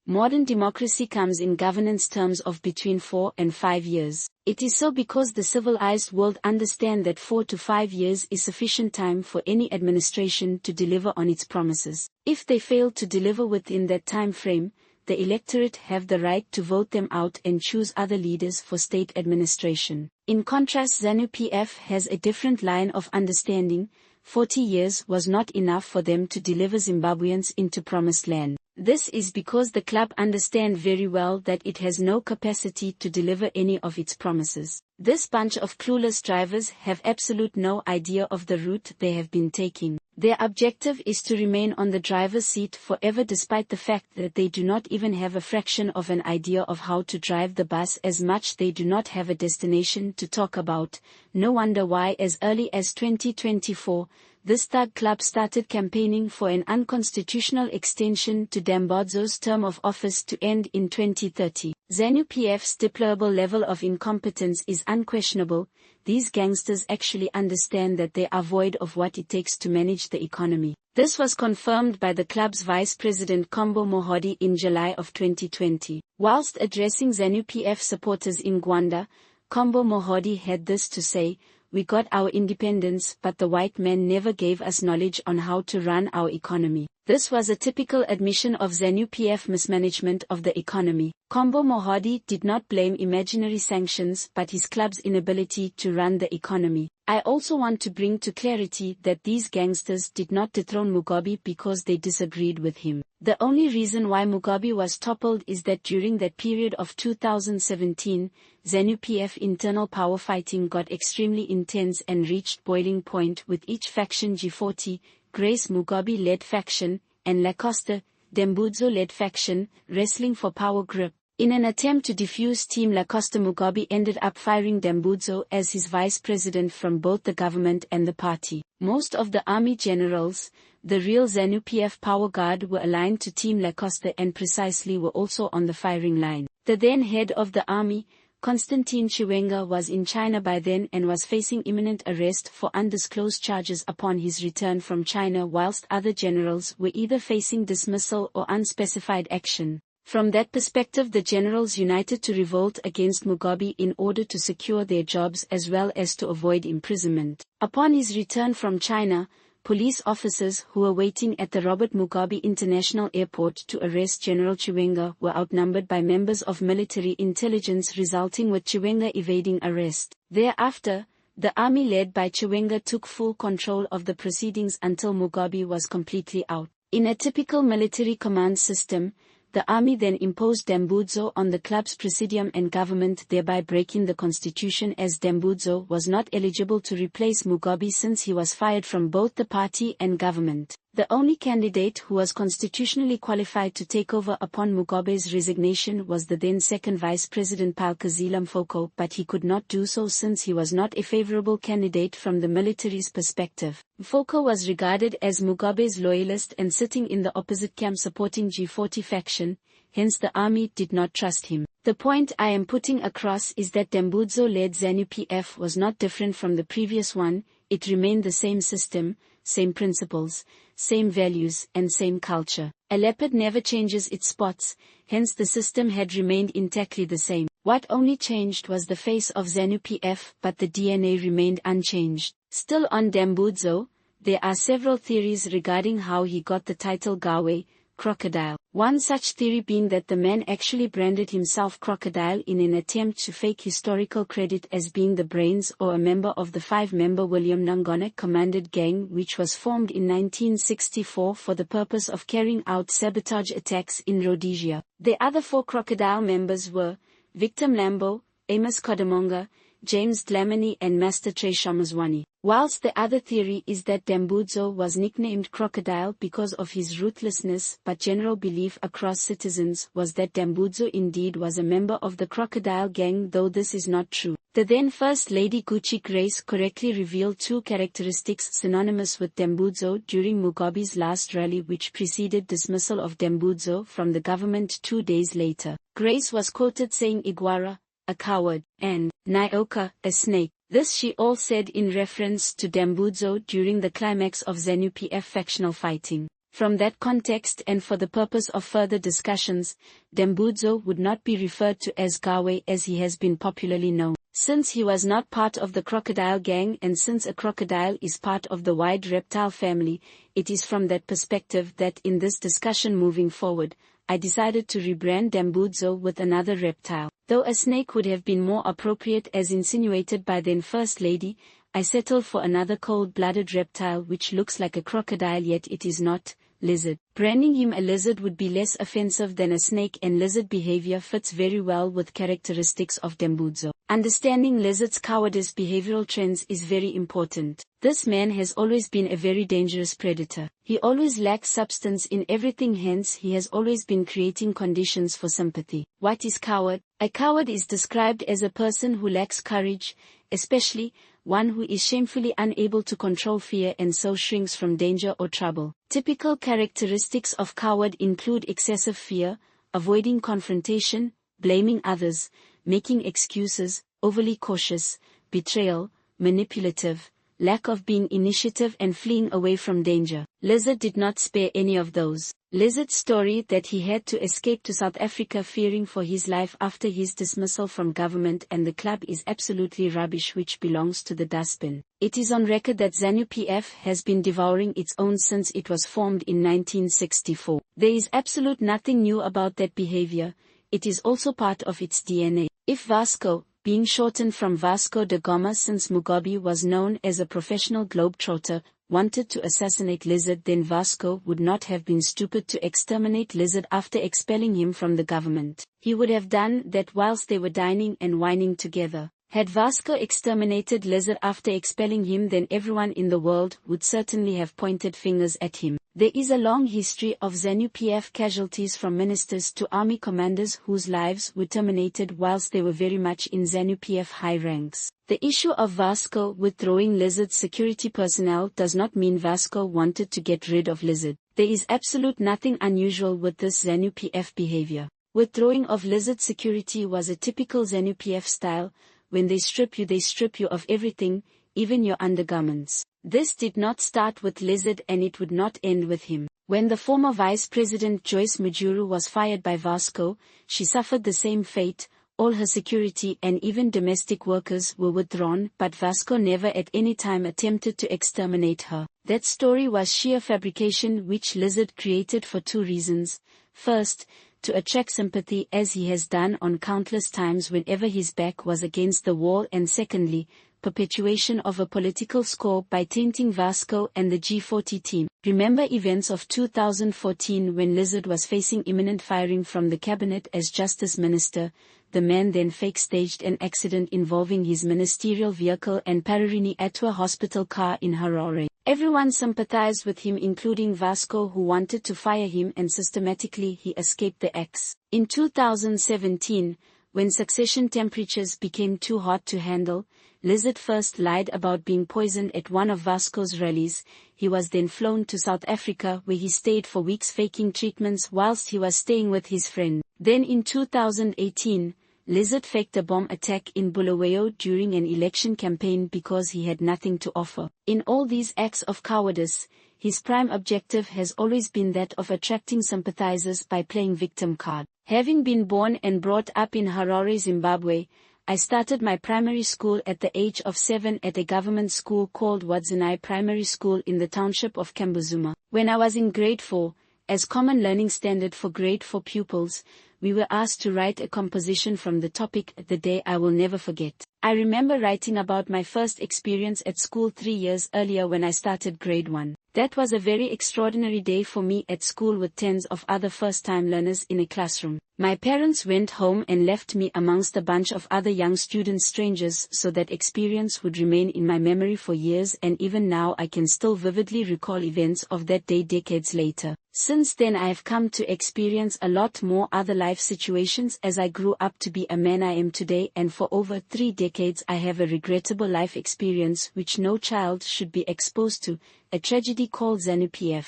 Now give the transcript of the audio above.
Modern democracy comes in governance terms of between 4 and 5 years. It is so because the civilized world understand that 4 to 5 years is sufficient time for any administration to deliver on its promises. If they fail to deliver within that time frame, the electorate have the right to vote them out and choose other leaders for state administration. In contrast, ZANU-PF has a different line of understanding. 40 years was not enough for them to deliver Zimbabweans into promised land. This is because the club understand very well that it has no capacity to deliver any of its promises. This bunch of clueless drivers have absolute no idea of the route they have been taking. Their objective is to remain on the driver's seat forever despite the fact that they do not even have a fraction of an idea of how to drive the bus, as much they do not have a destination to talk about. No wonder why as early as 2024, this thug club started campaigning for an unconstitutional extension to Dambazo's term of office to end in 2030. ZANU-PF's deplorable level of incompetence is unquestionable. These gangsters actually understand that they are void of what it takes to manage the economy. This was confirmed by the club's vice president Kombo Mohodi in July of 2020. Whilst addressing ZANU-PF supporters in Gwanda, Kombo Mohodi had this to say: "We got our independence, but the white man never gave us knowledge on how to run our economy." This was a typical admission of ZANU-PF mismanagement of the economy. Kombo Mohodi did not blame imaginary sanctions but his club's inability to run the economy. I also want to bring to clarity that these gangsters did not dethrone Mugabe because they disagreed with him. The only reason why Mugabe was toppled is that during that period of 2017, ZANU-PF internal power fighting got extremely intense and reached boiling point, with each faction G40, Grace Mugabe-led faction, and Lacoste, Dambudzo-led faction, wrestling for power grip. In an attempt to defuse Team Lacoste, Mugabe ended up firing Dambudzo as his vice president from both the government and the party. Most of the army generals, the real ZANU-PF power guard, were aligned to Team Lacoste and precisely were also on the firing line. The then head of the army, Constantine Chiwenga, was in China by then and was facing imminent arrest for undisclosed charges upon his return from China, whilst other generals were either facing dismissal or unspecified action. From that perspective, the generals united to revolt against Mugabe in order to secure their jobs as well as to avoid imprisonment. Upon his return from China, police officers who were waiting at the Robert Mugabe International Airport to arrest General Chiwenga were outnumbered by members of military intelligence, resulting with Chiwenga evading arrest. Thereafter, the army led by Chiwenga took full control of the proceedings until Mugabe was completely out. In a typical military command system, the army then imposed Dambudzo on the club's presidium and government, thereby breaking the constitution, as Dambudzo was not eligible to replace Mugabe since he was fired from both the party and government. The only candidate who was constitutionally qualified to take over upon Mugabe's resignation was the then second vice president Palkazila Mfoko, but he could not do so since he was not a favorable candidate from the military's perspective. Mfoko was regarded as Mugabe's loyalist and sitting in the opposite camp supporting G40 faction, hence the army did not trust him. The point I am putting across is that Dambudzo-led ZANU-PF was not different from the previous one. It remained the same system, same principles, same values, and same culture. A leopard never changes its spots, hence the system had remained intactly the same. What only changed was the face of ZANU-PF, but the DNA remained unchanged. Still on Dambudzo, there are several theories regarding how he got the title Gawe, Crocodile. One such theory being that the man actually branded himself Crocodile in an attempt to fake historical credit as being the brains or a member of the 5-member William Nangona commanded gang, which was formed in 1964 for the purpose of carrying out sabotage attacks in Rhodesia. The other 4 Crocodile members were Victor Mlambo, Amos Kodamonga, James Dlamini and Master Trey Shamazwani. Whilst the other theory is that Dambudzo was nicknamed Crocodile because of his ruthlessness, but general belief across citizens was that Dambudzo indeed was a member of the Crocodile gang, though this is not true. The then First Lady Gucci Grace correctly revealed 2 characteristics synonymous with Dambudzo during Mugabe's last rally, which preceded dismissal of Dambudzo from the government 2 days later. Grace was quoted saying Igwara, a coward, and Nyoka, a snake. This she all said in reference to Dambudzo during the climax of ZANU-PF factional fighting. From that context and for the purpose of further discussions, Dambudzo would not be referred to as Gawe as he has been popularly known. Since he was not part of the crocodile gang and since a crocodile is part of the wide reptile family, it is from that perspective that in this discussion moving forward, I decided to rebrand Dambudzo with another reptile. Though a snake would have been more appropriate as insinuated by then First Lady, I settled for another cold-blooded reptile which looks like a crocodile yet it is not. Lizard. Branding him a lizard would be less offensive than a snake, and lizard behavior fits very well with characteristics of Dambudzo. Understanding lizard's cowardice behavioral trends is very important. This man has always been a very dangerous predator. He always lacks substance in everything, hence he has always been creating conditions for sympathy. What is coward? A coward is described as a person who lacks courage, especially one who is shamefully unable to control fear and so shrinks from danger or trouble. Typical characteristics of coward include excessive fear, avoiding confrontation, blaming others, making excuses, overly cautious, betrayal, manipulative, lack of being initiative and fleeing away from danger. Lizard did not spare any of those. Lizard's story that he had to escape to South Africa fearing for his life after his dismissal from government and the club is absolutely rubbish, which belongs to the dustbin. It is on record that ZANU-PF has been devouring its own since it was formed in 1964. There is absolute nothing new about that behavior. It is also part of its DNA. If Vasco, being shortened from Vasco da Gama since Mugabe was known as a professional globetrotter, wanted to assassinate Lizard, then Vasco would not have been stupid to exterminate Lizard after expelling him from the government. He would have done that whilst they were dining and wining together. Had Vasco exterminated Lizard after expelling him, then everyone in the world would certainly have pointed fingers at him. There is a long history of ZANU-PF casualties from ministers to army commanders whose lives were terminated whilst they were very much in ZANU-PF high ranks. The issue of Vasco withdrawing Lizard's security personnel does not mean Vasco wanted to get rid of Lizard. There is absolute nothing unusual with this ZANU-PF behavior. Withdrawing of Lizard security was a typical ZANU-PF style. When they strip you of everything, even your undergarments. This did not start with Lizard and it would not end with him. When the former Vice President Joyce Mujuru was fired by Vasco, she suffered the same fate. All her security and even domestic workers were withdrawn, but Vasco never at any time attempted to exterminate her. That story was sheer fabrication which Lizard created for two reasons. First, to attract sympathy as he has done on countless times whenever his back was against the wall, and secondly, perpetuation of a political score by tainting Vasco and the G40 team. Remember events of 2014 when Lizard was facing imminent firing from the cabinet as Justice Minister. The man then fake-staged an accident involving his ministerial vehicle and Pararini Atwa hospital car in Harare. Everyone sympathized with him including Vasco, who wanted to fire him, and systematically he escaped the axe. In 2017, when succession temperatures became too hot to handle, Lizard first lied about being poisoned at one of Vasco's rallies. He was then flown to South Africa where he stayed for weeks faking treatments whilst he was staying with his friend. Then in 2018, Lizard faked a bomb attack in Bulawayo during an election campaign because he had nothing to offer. In all these acts of cowardice, his prime objective has always been that of attracting sympathizers by playing victim card. Having been born and brought up in Harare, Zimbabwe, I started my primary school at the age of 7 at a government school called Wadzanai Primary School in the township of Kambuzuma. When I was in grade 4, as common learning standard for grade 4 pupils, we were asked to write a composition from the topic The Day I Will Never Forget. I remember writing about my first experience at school 3 years earlier when I started grade 1. That was a very extraordinary day for me at school with tens of other first-time learners in a classroom. My parents went home and left me amongst a bunch of other young students, strangers, so that experience would remain in my memory for years, and even now I can still vividly recall events of that day decades later. Since then I have come to experience a lot more other life situations as I grew up to be a man I am today, and for over 3 decades I have a regrettable life experience which no child should be exposed to, a tragedy called ZANU-PF.